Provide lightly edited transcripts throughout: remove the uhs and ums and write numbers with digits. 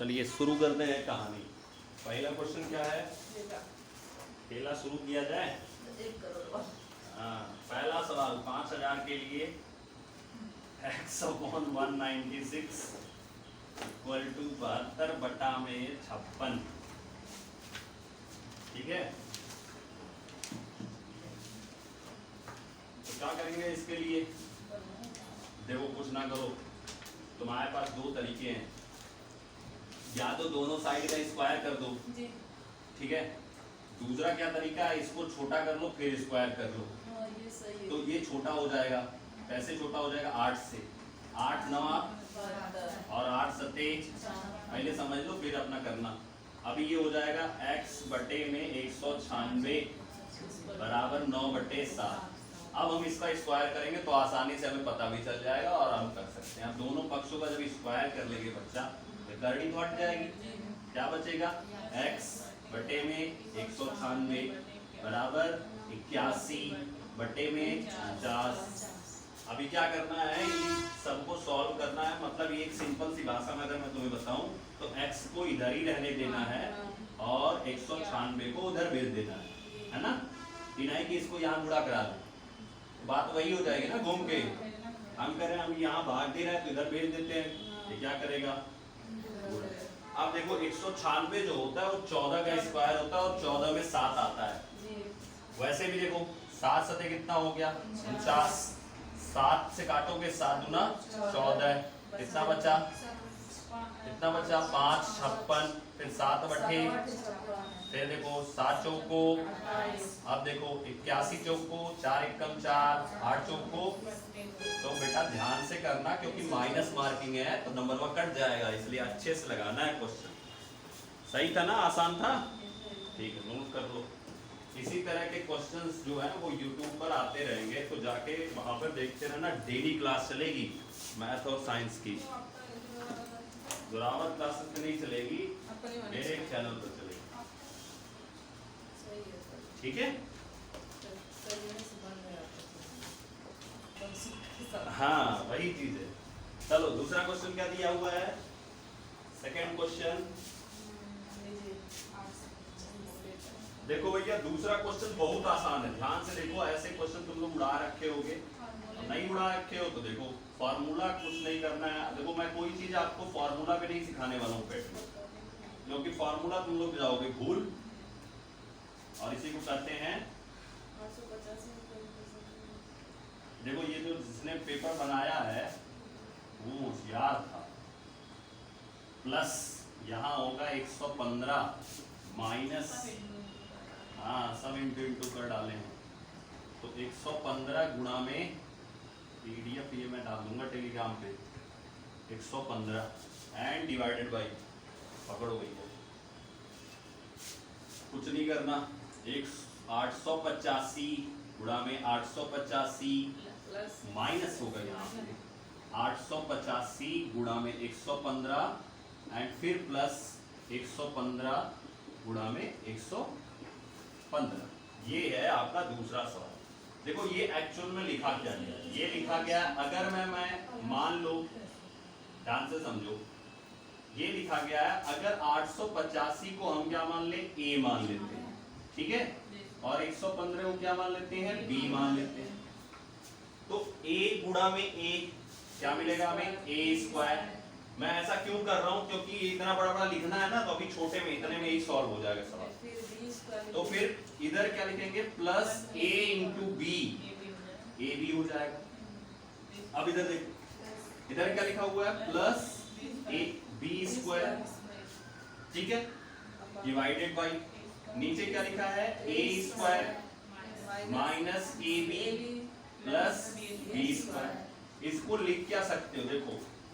चलिए शुरू करते हैं कहानी। पहला क्वेश्चन क्या है? खेला शुरू किया जाए। 1 करोड़। हाँ, पहला सवाल 5000 के लिए x/196 इक्वल टू 72/56। ठीक है, तो क्या करेंगे इसके लिए? देखो कुछ ना करो, तुम्हारे पास दो तरीके हैं, या तो दोनों साइड का स्क्वायर कर दो जी। ठीक है, दूसरा क्या तरीका है, इसको छोटा कर लो फिर स्क्वायर कर लो। हाँ, ये सही है। तो ये छोटा हो जाएगा, कैसे छोटा हो जाएगा? 8 से। 8 9 और 8 7 पहले समझ लो फिर अपना करना। अभी ये हो जाएगा x/196 बराबर 9/7। अब हम इसका स्क्वायर करेंगे तो आसानी से हमें पता भी चल जाएगा और हम कर सकते हैं। अब दोनों पक्षों का जब स्क्वायर कर लेंगे बच्चा तो करनी तो हट जाएगी। क्या बचेगा? x/196 बराबर 81/50। अभी क्या करना है, सबको सॉल्व करना है। मतलब ये एक सिंपल सी भाषा में अगर मैं तुम्हें बताऊं तो x को इधर ही रहने देना है और 196 को उधर भेज देना है ना। इनाई की इसको यहाँ गुणा करा दो, बात वही हो जाएगी ना घूम के। हम कह रहे हैं हम यहाँ भाग दे रहे हैं तो इधर भेज देते हैं, ये क्या करेगा? अब देखो 196 जो होता है वो 14 का स्क्वायर होता है और 14 में 7 आता है। वैसे भी देखो 7 7 कितना हो गया? 49। 7 से काटोगे 7 दूना 14, कितना बचा? कितना बचा? 5 56, फिर 7 बटे, फिर देखो 7 चौको, अब देखो 81 चौको, 4 एकम 4, 8 चौको। तो बेटा ध्यान से करना क्योंकि माइनस मार्किंग है तो नंबर वन कट जाएगा, इसलिए अच्छे से लगाना है क्वेश्चन। सही था ना? आसान था? ठीक है, नोट कर लो। इसी तरह के क्वेश्चंस जो है वो यूट्यूब पर आते रहेंगे, तो जाके वहां पर देखते रहना। डेली क्लास चलेगी मैथ और साइंस की, ग्रामर क्लासेस में नहीं चलेगी, मेरे चैनल पर चलेगी। ठीक है, हाँ वही चीज है। चलो दूसरा क्वेश्चन क्या दिया हुआ है? सेकंड क्वेश्चन देखो भैया, दूसरा क्वेश्चन बहुत आसान है, ध्यान से देखो। ऐसे क्वेश्चन तुम लोग उड़ा रखे होगे, नहीं उड़ा रखे हो तो देखो फॉर्मूला कुछ नहीं करना है। देखो मैं कोई चीज आपको फॉर्मूला पे नहीं सिखाने वाला हूँ पेट में, क्योंकि फॉर्मूला तुम लोग जाओगे भूल, और इसी को कहते हैं। देखो ये जो जिसने पेपर बनाया है वो होशियार था। प्लस यहाँ होगा 115 माइनस, हाँ सब इंटू कर डाले हैं, तो 115 गुणा में PDF ये मैं डाल दूंगा टेलीग्राम पे, 115 एंड डिवाइडेड बाई, पकड़ो भैया कुछ नहीं करना, 885 गुणा में 885 माइनस होगा यहाँ पे 885 गुणा में 115 एंड फिर प्लस 115 गुणा में 115। ये है आपका दूसरा सवाल। देखो ये एक्चुअल में लिखा क्या गया? ये लिखा गया, अगर मैं मान लो, ध्यान से समझो, ये लिखा गया है अगर 885 को हम क्या मान ले? A मान लेते हैं, ठीक है, और 115 को क्या मान लेते हैं? B मान लेते हैं। तो A गुणा में A क्या मिलेगा हमें? A²। मैं ऐसा क्यों कर रहा हूं? क्योंकि इतना बड़ा बड़ा लिखना है ना, तो अभी छोटे में इतने में ही सॉल्व हो जाएगा सवाल। तो फिर इधर क्या लिखेंगे? Plus A into B, A भी हो जाएगा। अब इधर देखो, इधर क्या लिखा हुआ है? प्लस B², ठीक है, डिवाइडेड बाई, नीचे क्या लिखा है? A² minus AB plus B²। इसको लिख क्या सकते हो? देखो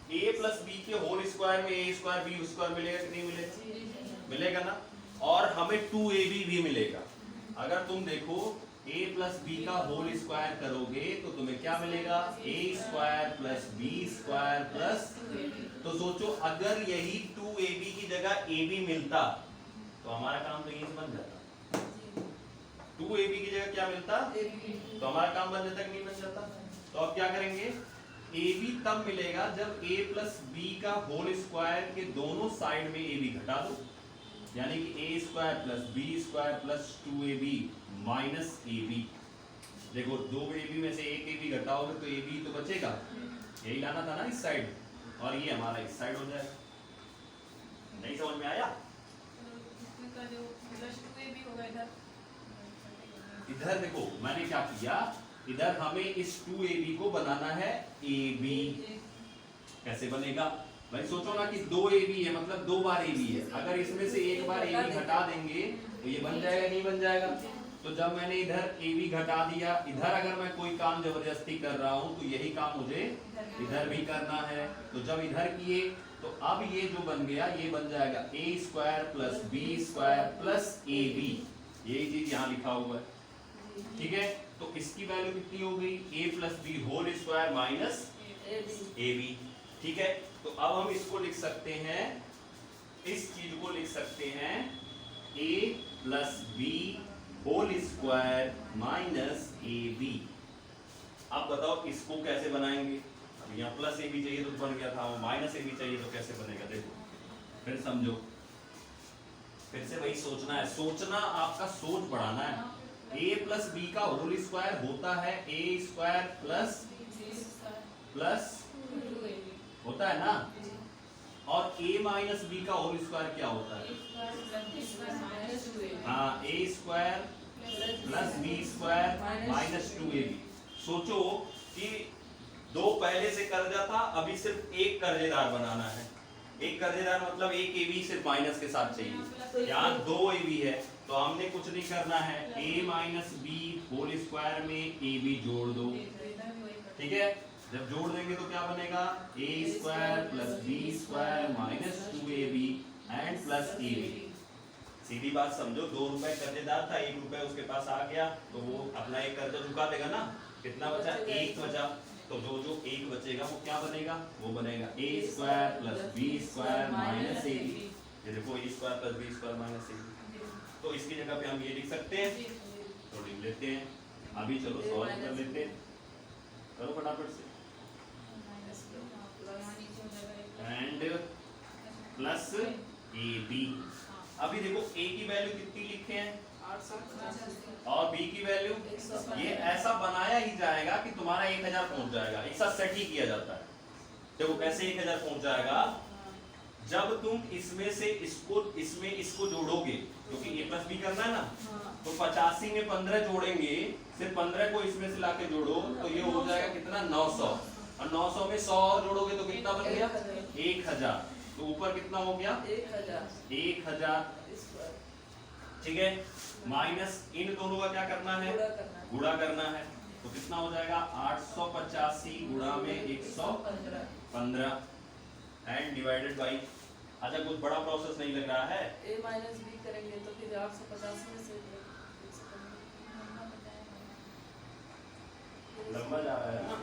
A प्लस B के होल स्क्वायर में A² B² मिलेगा कि नहीं मिलेगा? मिलेगा ना। और हमें 2AB भी मिलेगा। अगर तुम देखो A प्लस B का होल स्क्वायर करोगे तो तुम्हें क्या मिलेगा? A² प्लस B² प्लस, तो सोचो अगर यही 2AB की जगह AB मिलता तो हमारा काम तो यहीं से बन जाता। 2AB की जगह क्या मिलता? तो हमारा काम बन जाता कि नहीं बन जाता? तो अब क्या करेंगे? ए बी तब मिलेगा जब ए प्लस बी का होल स्क्वायर के दोनों साइड में ए बी घटा दो, यानी कि a square plus b square plus 2ab minus a b. देखो दो ए बी में से एक ए बी घटाओगे तो ए बी तो बचेगा, यही लाना था ना इस साइड, और ये हमारा इस साइड हो जाएगा। नहीं समझ में आया? इधर देखो मैंने क्या किया, इधर हमें इस 2ab को बनाना है ab। कैसे बनेगा भाई? सोचो ना कि 2ab है, मतलब 2 बार ab है, अगर इसमें से एक बार ab घटा देंगे तो ये बन जाएगा, नहीं बन जाएगा? तो जब मैंने इधर ab घटा दिया, इधर अगर मैं कोई काम जबरदस्ती कर रहा हूं तो यही काम मुझे इधर भी करना है। तो जब इधर किए तो अब ये जो बन गया ये बन जाएगा a square plus b square plus ab, यही चीज यहाँ लिखा हुआ है। ठीक है, तो इसकी वैल्यू कितनी हो गई? a plus b whole square minus ab। ठीक है, तो अब हम इसको लिख सकते हैं, इस चीज को लिख सकते हैं a plus b whole square minus ab। अब बताओ इसको कैसे बनाएंगे? अब यहाँ प्लस ab चाहिए तो बन गया था, माइनस ab चाहिए तो कैसे बनेगा? देखो फिर समझो, फिर से वही सोचना है, सोचना आपका सोच बढ़ाना है। a प्लस बी का होल स्क्वायर होता है a स्क्वायर प्लस प्लस होता है ना, और a माइनस बी का होल स्क्वायर क्या होता है? हाँ, a square plus b square minus 2ab। सोचो कि दो पहले से कर्जा था, अभी सिर्फ एक कर्जेदार बनाना है। एक कर्जेदार मतलब एक ab सिर्फ माइनस के साथ चाहिए, यहाँ 2 ab है, तो हमने कुछ नहीं करना है, a minus b whole square में ab जोड़ दो। ठीक है, जब जोड़ देंगे तो क्या बनेगा? a square plus b square minus 2ab and plus ab। सीधी बात समझो, 2 रुपए कर्जेदार था, 1 रुपए उसके पास आ गया तो वो अपना एक कर्जा चुका देगा ना। कितना बचा? 1 बचा, तो जो 1 बचेगा वो क्या बनेगा? वो बनेगा a square plus b square minus ab। ये देखो a square plus b square minus ab, तो इसकी जगह पे हम ये लिख सकते हैं, तो लिख लेते हैं। अभी चलो सॉल्व कर लेते हैं, करो फटाफट से। And plus ab। अभी देखो a की वैल्यू कितनी लिखे हैं और b की वैल्यू, ये ऐसा बनाया ही जाएगा कि तुम्हारा 1000 पहुंच जाएगा। एक साथ सेट ही किया जाता है। देखो कैसे 1000 पहुंच जाएगा? जब तुम इसमें से इसको जोड़ोगे, क्योंकि a प्लस बी करना है ना, तो 85 में 15 जोड़ेंगे, सिर्फ 15 को इसमें से लाके जोड़ो तो ये हो जाएगा कितना? 900, और 900 में 100 और जोड़ोगे तो कितना बन गया? 1000। तो ऊपर कितना हो गया? 1000। ठीक है, माइनस इन दोनों का क्या करना है? गुणा करना है। तो कितना हो जाएगा? 885 गुणा में 115 एंड डिवाइडेड बाई। अच्छा, कुछ बड़ा प्रोसेस नहीं लग रहा है। a माइनस b करेंगे तो फिर 885 में से लंबा जा रहा है ना।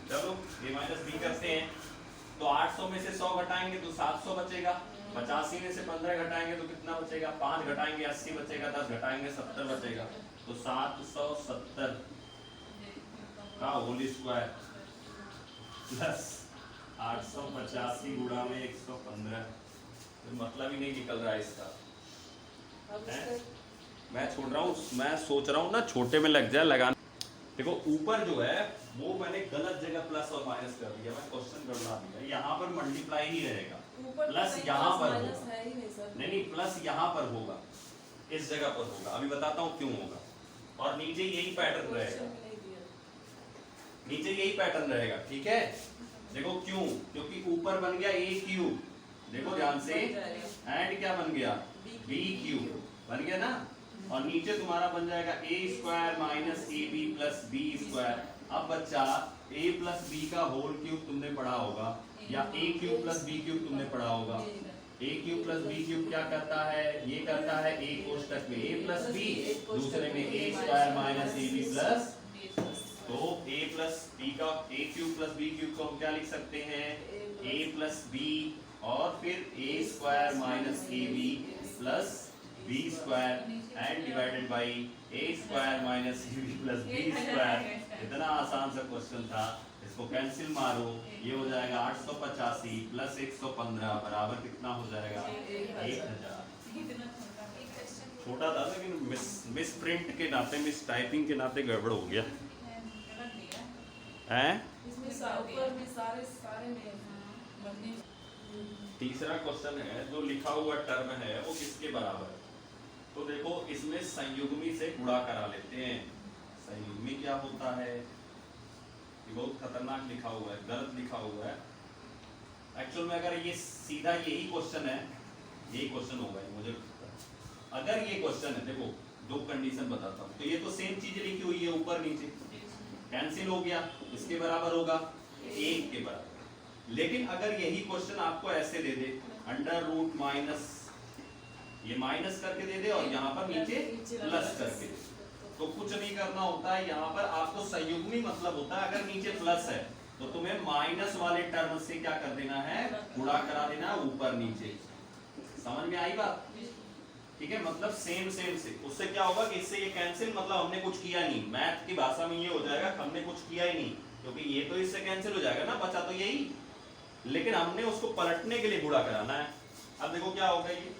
चलो a माइनस b करते हैं, तो 800 में से 100 घटाएंगे तो 700 बचेगा, 85 में से 15 घटाएंगे तो कितना बचेगा? 5 घटाएंगे 80 बचेगा, 10 घटाएंगे 70 बचेगा, तो 770 का होल स्क्वायर प्लस 885 गुणा में 115। तो मतलब ही नहीं निकल रहा है इसका। मैं छोड़ रहा हूँ, मैं सोच रहा हूँ ना छोटे में लग जाए लगाना। देखो ऊपर जो है वो मैंने गलत जगह प्लस और माइनस कर दिया, मैं क्वेश्चन करना दिया, यहाँ पर मल्टीप्लाई ही रहेगा, प्लस यहाँ पर होगा। नहीं, प्लस यहाँ पर होगा, इस जगह पर होगा। अभी बताता हूँ क्यों होगा। और नीचे यही पैटर्न रहेगा, नीचे यही पैटर्न रहेगा। ठीक है, देखो क्यों? क्योंकि ऊपर बन गया a क्यूब, देखो ध्यान से, एंड क्या बन गया? b क्यूब बन गया ना, और नीचे तुम्हारा बन जाएगा a square minus ab plus b square. अब बच्चा a प्लस b का होल क्यूब तुमने पढ़ा होगा, या a cube plus b cube तुमने पढ़ा होगा। a cube plus b cube क्या करता है? ये करता है a कोष्टक में a प्लस b, दूसरे में a square minus ab plus. तो a प्लस b का a cube plus b cube को हम क्या लिख सकते हैं? a प्लस b, और फिर a square minus ab plus b square and divided by a square minus ab plus b square. इतना आसान सा क्वेश्चन था, इसको कैंसिल मारो, ये हो जाएगा 885 प्लस 115 बराबर कितना हो जाएगा 1000। छोटा था लेकिन मिस प्रिंट के नाते, मिस टाइपिंग के नाते गड़बड़ हो गया है। इसमें ऊपर में सारे में बनने। तीसरा क्वेश्चन है, जो लिखा हुआ टर्म है वो किसके बराबर है? तो देखो इसमें संयुग्मी से गुणा करा लेते हैं। संयुग्मी क्या होता है? ये बहुत खतरनाक लिखा हुआ है, गलत लिखा हुआ है। एक्चुअल में अगर ये सीधा यही क्वेश्चन है, यही क्वेश्चन होगा ये मुझे लगता है। अगर ये क्वेश्चन है, देखो दो कंडीशन बताता हूँ, तो ये तो सेम चीज लिखी हुई है ऊपर नीचे, कैंसिल हो गया, इसके बराबर होगा 1 के बराबर। लेकिन अगर यही क्वेश्चन आपको ऐसे दे दे, अंडर रूट माइनस, ये माइनस करके दे दे और यहाँ पर नीचे प्लस करके दे, तो कुछ नहीं करना होता है। यहाँ पर आपको संयुग्मी मतलब होता है, अगर नीचे प्लस है तो तुम्हें माइनस वाले टर्म से क्या कर देना है, गुणा करा देना है ऊपर नीचे। समझ में आई बात? ठीक है, मतलब सेम सेम से। उससे क्या होगा कि इससे ये कैंसिल, मतलब हमने कुछ किया नहीं। मैथ की भाषा में ये हो जाएगा हमने कुछ किया ही नहीं, क्योंकि ये तो इससे कैंसिल हो जाएगा ना, बचा तो यही, लेकिन हमने उसको पलटने के लिए गुणा कराना है। अब देखो क्या होगा, ये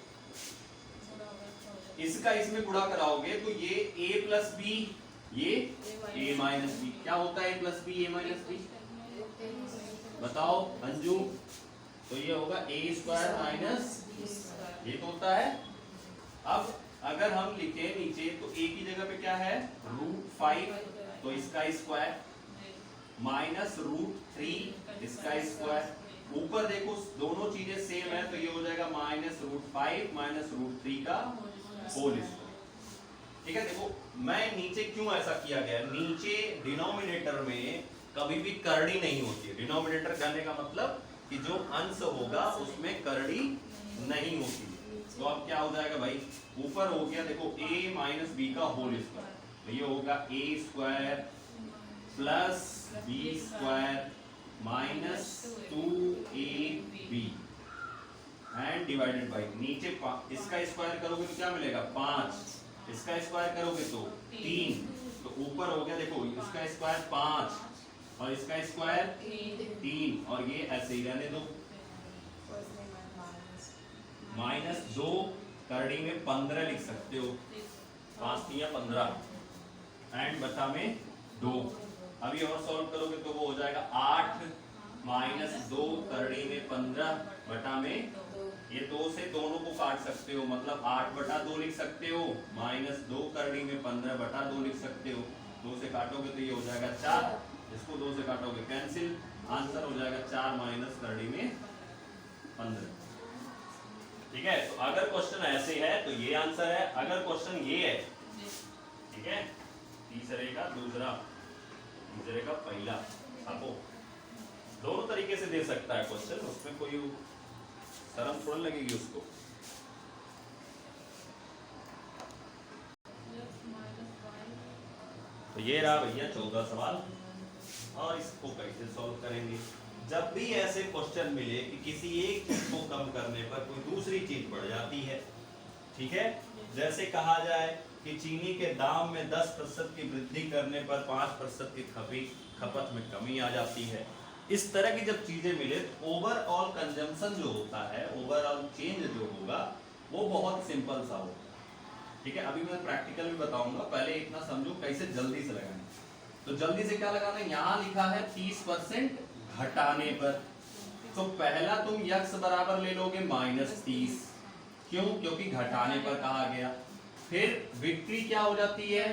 इसका इसमें गुणा कराओगे तो ये a प्लस बी, ये a माइनस बी। क्या होता है a plus b, a minus b? बताओ अंजू। तो ये होगा a स्क्वायर माइनस, ये तो होता है। अब अगर हम लिखे नीचे तो a की जगह पे क्या है, √5, तो इसका स्क्वायर माइनस √3 इसका स्क्वायर। ऊपर देखो दोनों चीजें सेम है, तो ये हो जाएगा माइनस √5 माइनस √3 का होल स्क्वायर। ठीक है, देखो मैं नीचे क्यों ऐसा किया गया, नीचे डिनोमिनेटर में कभी भी करड़ी नहीं होती है। डिनोमिनेटर करने का मतलब कि जो अंश होगा उसमें करड़ी नहीं होती है। तो अब क्या हो जाएगा भाई, ऊपर हो गया देखो a माइनस बी का होल स्क्वायर, तो ये होगा a square plus b square minus 2ab and divided by नीचे इसका स्क्वायर करोगे तो क्या मिलेगा 5, इसका स्क्वायर करोगे तो 3, तो ऊपर हो गया देखो इसका स्क्वायर 5 और इसका स्क्वायर 3, और ये ऐसे ही रहने दो। -2 करड़ी में 15 लिख सकते हो, 5 3 15 एंड बचा में 2। अभी और सॉल्व करोगे तो वो हो जाएगा 8 -2 करड़ी में 15 बटा में, ये 2 से दोनों को काट सकते हो, मतलब 8 बटा 2 लिख सकते हो, -2 करड़ी में 15 बटा 2 लिख सकते हो। 2 से काटोगे तो ये हो जाएगा 4, इसको 2 से काटोगे कैंसिल, आंसर हो जाएगा 4 माइनस करड़ी में 15। ठीक है, तो अगर क्वेश्चन ऐसे है तो ये आंसर है, अगर क्वेश्चन ये है, ठीक है, तीसरे का दूसरा, तीसरे का पहला, आपको दोनों तरीके से दे सकता है क्वेश्चन, उसमें कोई शर्म थोड़ा लगेगी उसको। तो ये रहा भैया 14 सवाल, और इसको कैसे सॉल्व करेंगे। जब भी ऐसे क्वेश्चन मिले कि किसी एक चीज को कम करने पर कोई दूसरी चीज बढ़ जाती है, ठीक है, जैसे कहा जाए कि चीनी के दाम में 10% की वृद्धि करने पर 5% की खपत में कमी आ जाती है। इस तरह की जब चीजें मिले तो ओवरऑल कंजम्पशन जो होता है, ओवरऑल चेंज जो होगा वो बहुत सिंपल सा होगा। ठीक है, अभी मैं प्रैक्टिकल भी बताऊंगा, पहले इतना समझो कैसे जल्दी से लगाना। तो जल्दी से क्या लगाना है, यहाँ लिखा है 30% घटाने पर, तो पहला तुम यक्स बराबर ले लोगे -30, क्यों, क्योंकि घटाने पर कहा गया। फिर बिक्री क्या हो जाती है,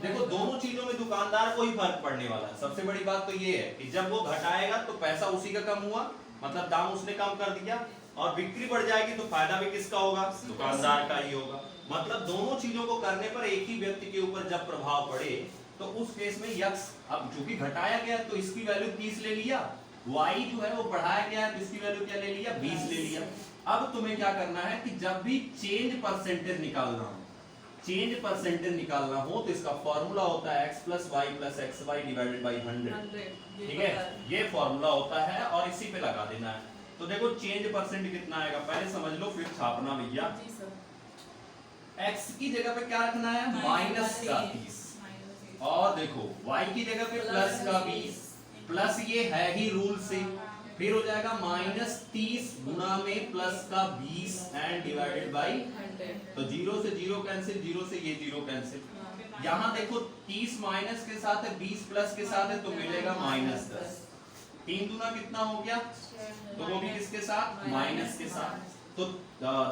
देखो दोनों चीजों में दुकानदार को ही फर्क पड़ने वाला है। सबसे बड़ी बात तो ये है कि जब वो घटाएगा तो पैसा उसी का कम हुआ, मतलब दाम उसने कम कर दिया, और बिक्री बढ़ जाएगी तो फायदा भी किसका होगा, दुकानदार का ही होगा। मतलब दोनों चीजों को करने पर एक ही व्यक्ति के ऊपर जब प्रभाव पड़े तो उस केस में यक्स, अब चूंकि घटाया गया तो इसकी वैल्यू 30 ले लिया, वाई जो है वो बढ़ाया गया है तो इसकी वैल्यू क्या ले लिया, 20 ले लिया। अब तुम्हें क्या करना है कि जब भी चेंज परसेंटेज निकालना हो, चेंज परसेंटेज निकालना हो तो इसका फॉर्मूला होता है x + y + xy divided by 100। ठीक है, ये फॉर्मूला होता है और इसी पे लगा देना है। तो देखो चेंज परसेंट कितना आएगा, पहले समझ लो फिर छापना भैया। x की जगह पे क्या रखना है, -30, और देखो y की जगह पे +20, प्लस ये है ही रूल से, फिर हो जाएगा -30 गुणा में प्लस का 20 एंड डिवाइडेड बाई, 100 तो 0 से 0 कैंसिल, 0 से ये 0 कैंसिल। यहाँ देखो 30 माइनस के साथ है, 20 प्लस के साथ है, तो मिलेगा -10। 3 दूना कितना हो गया, तो वो भी किसके साथ, माइनस के साथ। तो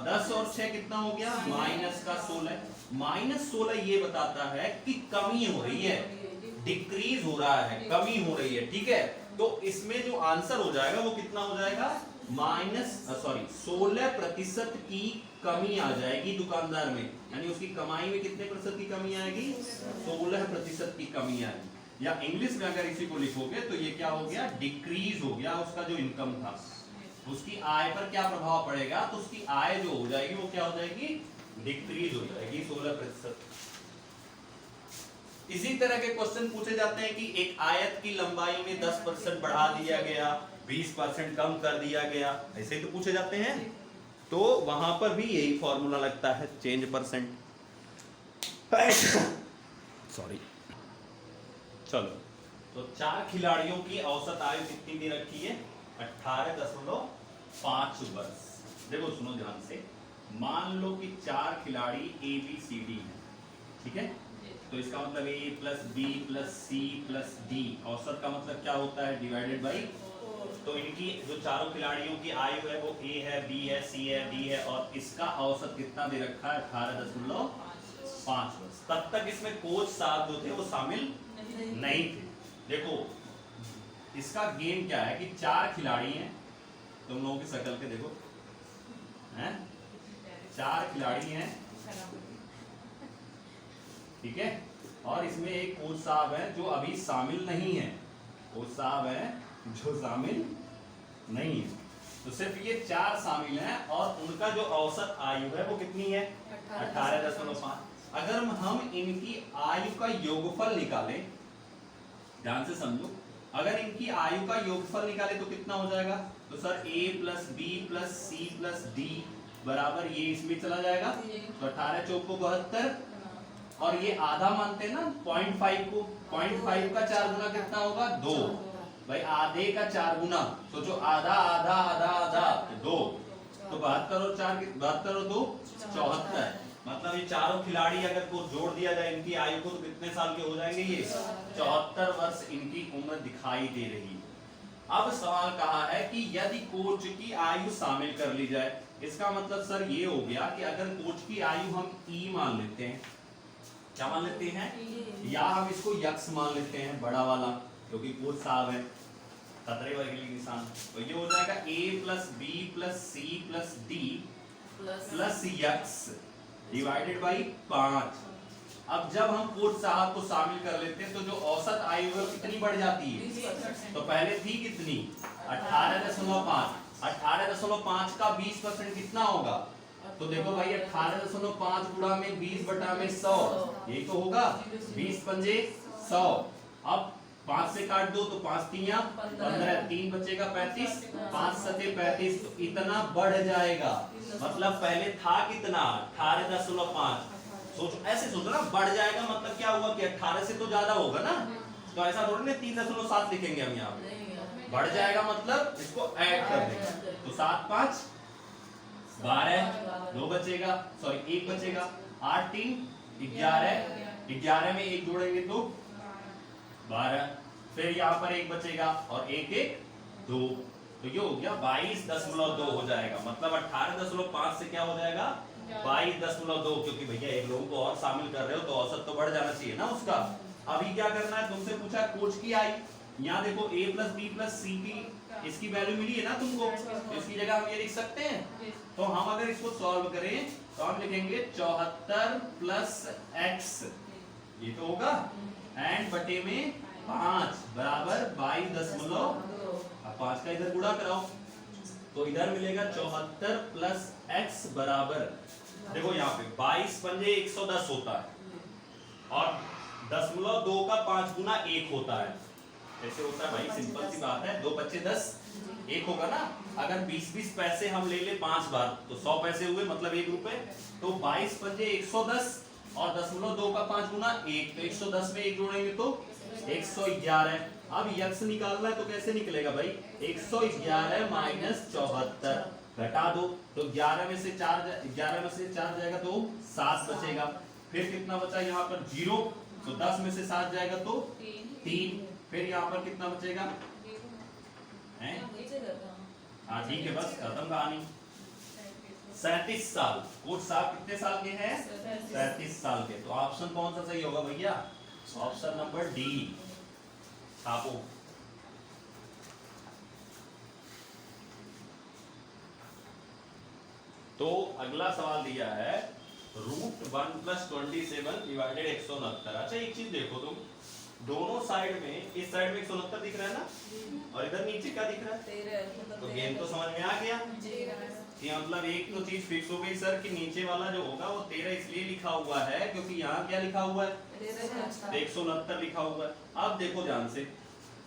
10 और 6 कितना हो गया, -16। -16 ये बताता है कि कमी हो रही है, डिक्रीज हो रहा है, कमी हो रही है, ठीक है। तो इसमें जो आंसर हो जाएगा वो कितना हो जाएगा, 16% की कमी आ जाएगी दुकानदार में, यानी उसकी कमाई में कितने प्रतिशत की कमी आएगी, 16% की कमी आएगी। या इंग्लिश में अगर इसी को लिखोगे तो ये क्या हो गया, डिक्रीज हो गया, उसका जो इनकम था उसकी आय पर क्या प्रभाव पड़ेगा, तो उसकी आय जो हो जाएगी वो क्या हो जाएगी, डिक्रीज हो जाएगी 16%। इसी तरह के क्वेश्चन पूछे जाते हैं कि एक आयत की लंबाई में 10% बढ़ा दिया गया, 20% कम कर दिया गया, ऐसे ही तो पूछे जाते हैं। तो वहां पर भी यही फॉर्मूला लगता है, चेंज परसेंट। सॉरी। चलो, तो 4 खिलाड़ियों की औसत आयु कितनी दे रखी है, 18.5 वर्ष। देखो सुनो ध्यान से, मान लो कि 4 खिलाड़ी ABCD हैं, ठीक है। तो इसका मतलब A plus B plus C plus D, औसत का मतलब क्या होता है, डिवाइडेड बाई। तो इनकी जो चारों खिलाड़ियों की आयु है वो A है, B है, C है, D है, और इसका औसत कितना दे रखा है, 18.5 वर्ष। तब तक इसमें कोच साहब जो थे वो शामिल नहीं थे। देखो इसका गेम क्या है कि 4 खिलाड़ी हैं, तुम लोगों की शक्ल के देखो हैं, 4 खिलाड़ी हैं, ठीक है, और इसमें एक कोच साहब है जो अभी शामिल नहीं है, कोच साहब है जो शामिल नहीं है। तो सिर्फ ये 4 शामिल हैं और उनका जो औसत आयु है वो कितनी है, 18.5। अगर हम इनकी आयु का योगफल निकालें, ध्यान से समझो, अगर इनकी आयु का योगफल निकाले तो कितना हो जाएगा, तो sir A plus B plus C plus D बराबर ये इसमें चला जाएगा, तो 18 चौको 72, और ये आधा मानते हैं ना 0.5 को, 0.5 का 4 गुना कितना होगा, 2 भाई, आधे का 4 गुना, तो जो आधा आधा आधा आधा 2, तो 72 और 4 72 और 2 74। मतलब ये चारों खिलाड़ी अगर को जोड़ दिया जाए इनकी आयु को, तो कितने साल के हो जाएंगे, ये 74 वर्ष इनकी उम्र दिखाई दे रही है। अब सवाल कहा है कि यदि कोच की आयु शामिल कर ली जाए, इसका मतलब सर ये हो गया कि अगर कोच की आयु हम E मान लेते हैं, क्या मान लेते हैं, या हम इसको यक्स मान लेते हैं, बड़ा वाला, क्योंकि कोच साहब है, खतरे वाले निशान, तो ये हो जाएगा A plus B plus C plus D plus x divided by 5। अब जब हम कोच साहब को शामिल कर लेते हैं तो जो औसत आयु है कितनी बढ़ जाती है, तो पहले थी कितनी, 18.5, 18.5 का 20% कितना होगा, तो देखो भाई 18.5 गुणा में 20 बटा में 100, यही तो होगा, 20 पंजे 100। अब 5 से काट दो तो 5 तियां 15, 3 बचेगा 35, 5 सते 35, तो इतना बढ़ जाएगा। मतलब पहले था कितना, 18.5, सोचो ऐसे सोचो ना, बढ़ जाएगा मतलब क्या हुआ कि 18 से तो ज्यादा होगा ना, तो ऐसा थोड़ी ना 3.7 लिखेंगे हम यहाँ पे, बढ़ जाएगा मतलब इसको ऐड कर देंगे, तो 7 5 12, 2 बचेगा, सॉरी 1 बचेगा, 8 3 11, 11 में 1 जोड़ेंगे तो 12, फिर यहाँ पर 1 बचेगा और 1 1 2, तो ये हो गया 22.2 हो जाएगा। मतलब 18.5 से क्या हो जाएगा, 22.2, क्योंकि भैया एक लोगों को और शामिल कर रहे हो तो औसत तो बढ़ जाना चाहिए ना उसका। अभी क्या करना है, तुमसे पूछा कोच की आई, यहाँ देखो A plus B plus C की इसकी वैल्यू मिली है ना तुमको, तो इसकी जगह हम ये लिख सकते हैं। तो हम अगर इसको सॉल्व करें तो हम लिखेंगे 74 प्लस x, ये तो होगा, एंड बटे में 5 बराबर 22.5, 5 का इधर गुणा कराओ तो इधर मिलेगा 74 प्लस x बराबर, देखो यहाँ पे 22 पंजे 110 होता है और 0.2 का 5 गुना 1 होता है, ऐसे होता है भाई, सिंपल सी बात है, 2 बच्चे 10, 1 होगा ना। अगर 20-20 पैसे हम ले ले 5 बार तो 100 पैसे हुए, मतलब 1 रुपए, तो 22 पंजे 110 और 0.2 का 5 गुना 1, तो 110 में 1 जोड़ेंगे तो 111, अब यक्स निकालना है तो कैसे निकलेगा भाई, 111 माइनस 74 घटा दो, तो 11 में से 4 जाएगा तो 7 बचेगा। फिर कितना बचा यहाँ पर 0, तो 10 में से 7 जाएगा तो 3। फिर यहाँ पर कितना बचेगा हैं? हाँ ठीक है, बस खत्म कहानी। 37 साल, कोच साहब कितने साल के हैं? 37 साल के। तो ऑप्शन कौन सा सही होगा भैया? ऑप्शन नंबर डी छापो। तो अगला सवाल दिया है √1 + 27 डिवाइडेड 169। अच्छा एक चीज देखो तुम, दोनों साइड में, इस साइड में 169 दिख रहा है ना, और इधर नीचे क्या दिख रहा है? तो गेम तो समझ में आ गया कि मतलब एक तो चीज फिक्स हो गई सर कि नीचे वाला जो होगा वो 13 इसलिए लिखा हुआ है क्योंकि यहाँ क्या लिखा हुआ है? 169 लिखा हुआ है। अब देखो ध्यान से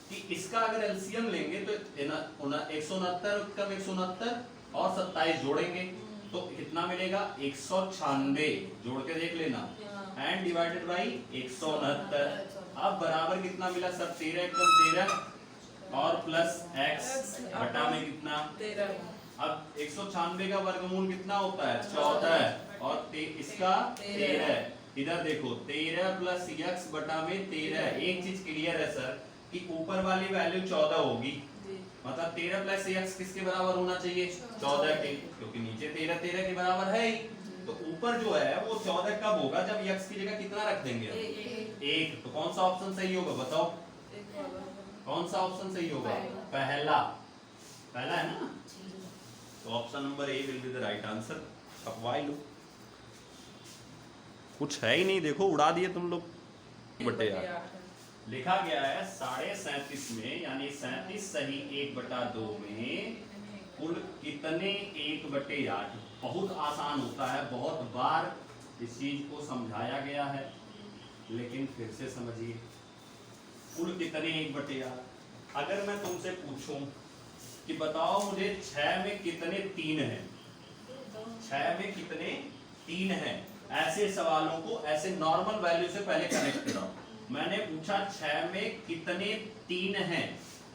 कि इसका अगर एलसीएम लेंगे तो 169 का 169 और 27 जोड़ेंगे तो कितना मिलेगा? 196। जोड़ के देख लेना, एंड डिवाइडेड बाई 169। अब बराबर कितना मिला सर? 13 एकम 13 और प्लस x बटा में कितना? अब 196 का वर्गमूल कितना होता है? 14 और इसका 13। इधर देखो 13 प्लस x बटा में 13। एक चीज क्लियर है सर कि ऊपर वाली वैल्यू 14 होगी, मतलब 13 प्लस x किसके बराबर होना चाहिए? 14 के, क्योंकि नीचे 13 के बराबर है ही। तो ऊपर जो है वो 14 कब होगा? जब x की जगह कितना रख देंगे? 1। तो कौन सा ऑप्शन सही होगा बताओ? कौन सा ऑप्शन सही होगा? पहला है ना? तो option number A will be the right answer. अपवाई लो, कुछ है ही नहीं, देखो उड़ा दिए तुम लोग बटे यार। लिखा गया है 37.5 में, यानी 37 सही 1/2 में कुल कितने 1/8? बहुत आसान होता है, बहुत बार इस चीज को समझाया गया है, लेकिन फिर से समझिए कुल कितने 1/8। अगर मैं तुमसे पूछूं कि बताओ मुझे 6 में कितने 3 हैं, 6 में कितने 3 हैं, ऐसे सवालों को ऐसे नॉर्मल वैल्यू से पहले कनेक्ट कराओ। मैंने पूछा 6 में कितने 3 हैं,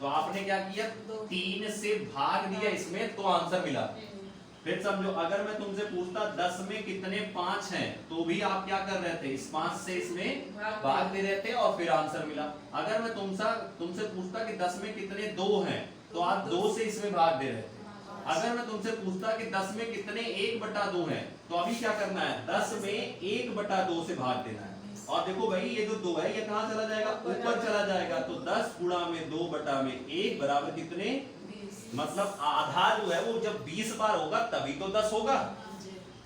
तो आपने क्या किया? 3 से भाग दिया इसमें तो आंसर मिला। फिर समझो अगर मैं तुमसे पूछता 10 में कितने 5 हैं, तो भी आप क्या कर रहे थे? इस 5 से इसमें भाग दे रहे थे और फिर आंसर मिला। अगर मैं तुमसे पूछता कि 10 में कितने 2 हैं, तो आप 2 से इसमें भाग दे रहे थे। अगर मैं तुमसे पूछता कि 10 में कितने 1/2 हैं, तो अभी क्या करना है? 10 में 1/2 से भाग देना है। और देखो भाई ये जो 2 है ये कहाँ चला जाएगा? ऊपर चला जाएगा। तो 10 गुणा में 2/1 बराबर कितने? मतलब आधा जो है वो जब 20 बार होगा तभी तो 10 होगा।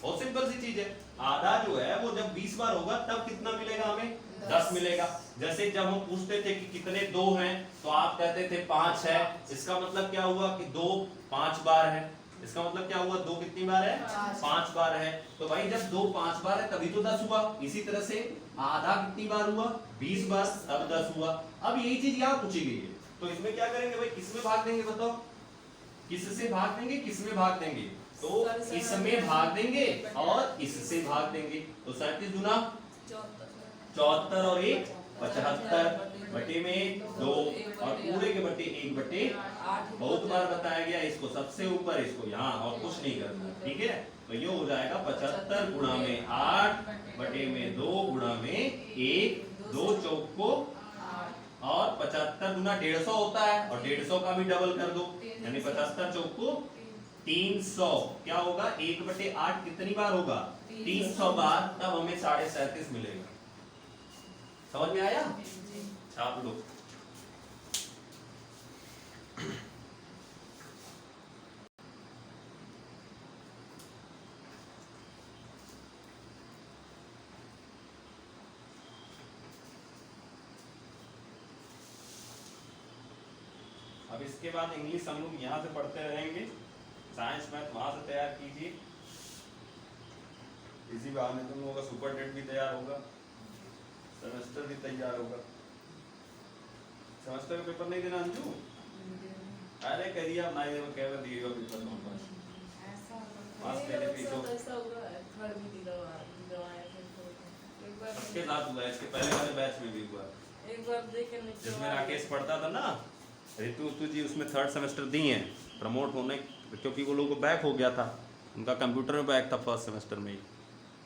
बहुत सिंपल सी चीज है। आधा जो है वो जब 20 बार होगा तब कितना मिलेगा हमें? 10 मिलेगा। जैसे जब हम पूछते थे कि कितने 2 हैं, तो आप कहते थे 5 है। इसका मतलब क्या हुआ कि 2 5 बार है। इसका मतलब क्या हुआ? 2 कितनी बार है? 5 बार है। तो भाई जब 2 5 बार है तभी तो 10 हुआ। इसी तरह से आधा कितनी बार हुआ? 20 बार, तब 10 हुआ। अब यही चीज यहाँ पूछी गई है, तो इसमें क्या करेंगे भाई? किसमें भाग देंगे बताओ? किससे भाग देंगे? किसमें भाग देंगे? तो इसमें भाग देंगे और इससे भाग देंगे। तो 37 गुना 74 और 1 75 बटे में 2 और पूरे के बटे 1/8। बहुत बार बताया गया इसको सबसे ऊपर, इसको यहाँ, और कुछ नहीं करना। ठीक है, तो ये हो जाएगा 75 गुणा में 8 बटे में 2 गुणा में 1, 2 चौक को, और 75 गुना 150 होता है, और 150 का भी डबल कर दो, यानी 75 चौक को 300। क्या होगा? 1/8 कितनी बार होगा? 300 बार। तब हमें 37.5 मिलेगा। समझ में आया? छाप लो। अब इसके बाद इंग्लिश हम लोग यहाँ से पढ़ते रहेंगे, साइंस मैथ वहां से तैयार कीजिए। इसी बहाने तुम लोगों का सुपर टेट भी तैयार होगा, सेमेस्टर भी तैयार होगा। सेमेस्टर का पेपर नहीं देना अंजू? अरे कह दिया ना, ये कह दिएगा पेपर तुम पास पास पहले भी तो इसके साथ हुआ, इसके पहले वाले बैच में भी हुआ। एक बार देख के निकलवा जिसमें राकेश पढ़ता था ना, ऋतु जी उसमें 3rd सेमेस्टर दी हैं प्रमोट होने, क्योंकि वो लोगों को बैक हो गया था, उनका कंप्यूटर में बैक था 1st सेमेस्टर में ही।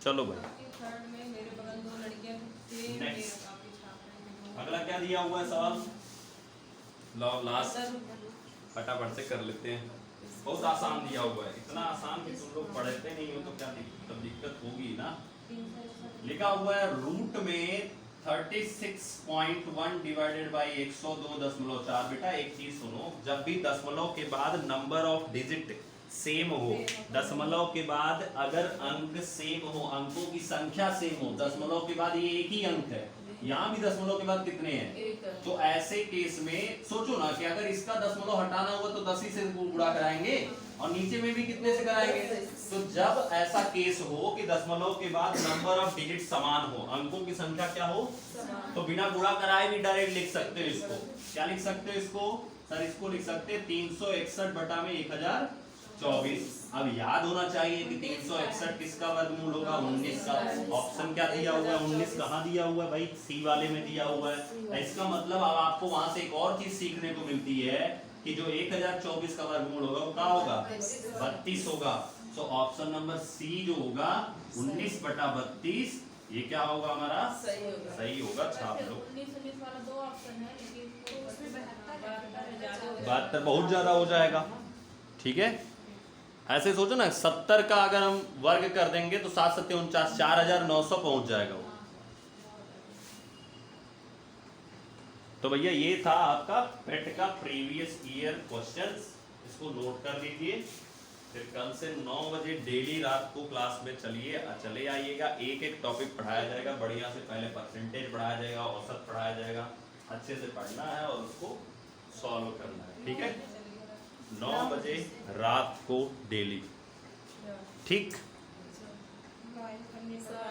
चलो भाई थर्ड में मेरे बगल 2 लड़कियां थी, मेरे Next. काफी छाप रहे थे। अगला क्या दिया हुआ है सवाल, लो लास्ट फटाफट से कर लेते हैं। बहुत आसान दिया हुआ है, इतना आसान कि तुम लोग पढ़ते नहीं हो तो क्या दिक्कत होगी ना। लिखा हुआ है रूट में 36.1 डिवाइडेड बाई 102.4। बेटा एक चीज सुनो, जब भी दशमलव के बाद नंबर ऑफ डिजिट सेम हो, दशमलव के बाद अगर अंक सेम हो, अंकों की संख्या सेम हो, दशमलव के बाद ये एक ही अंक है, यहाँ भी दशमलव के बाद कितने हैं, एक तो ऐसे केस में सोचो ना कि अगर इसका दशमलव हटाना हुआ तो 10 ही से गुणा कराएंगे और नीचे में भी कितने से कराएंगे। तो जब ऐसा केस हो कि दशमलव के बाद नंबर ऑफ डिजिट समान हो, अंकों की संख्या क्या हो, तो बिना गुणा कराए भी डायरेक्ट लिख सकते हो इसको। क्या लिख सकते हो इसको, सर इसको लिख सकते हैं 361 बटा में 1024। अब याद होना चाहिए कि 361 किसका वर्गमूल होगा, 19 का। ऑप्शन क्या दिया हुआ है, 19 कहाँ दिया हुआ है भाई, सी वाले में दिया हुआ है। इसका मतलब अब आपको वहां से एक और चीज सीखने को मिलती है कि जो 1024 का वर्गमूल होगा वो क्या होगा, 32 होगा। सो ऑप्शन नंबर सी जो होगा 19 बटा 32, ये क्या होगा हमारा, सही होगा। सही होगा। छाप लो। 19 वाला 2 ऑप्शन है, लेकिन उसमें 72 72 बहुत ज्यादा हो जाएगा, ठीक है। ऐसे सोचो ना 70 का अगर हम वर्ग कर देंगे तो 7 7 49, 4900 पहुंच जाएगा वो। तो भैया ये था आपका पेट का प्रीवियस ईयर क्वेश्चंस, इसको नोट कर लीजिए। फिर कल से 9 बजे डेली रात को क्लास में चले आइएगा। एक एक टॉपिक पढ़ाया जाएगा बढ़िया से, पहले परसेंटेज पढ़ाया जाएगा, औसत पढ़ाया जाएगा, अच्छे से पढ़ना है और उसको सॉल्व करना है, ठीक है। 9 बजे रात को डेली, ठीक। करने का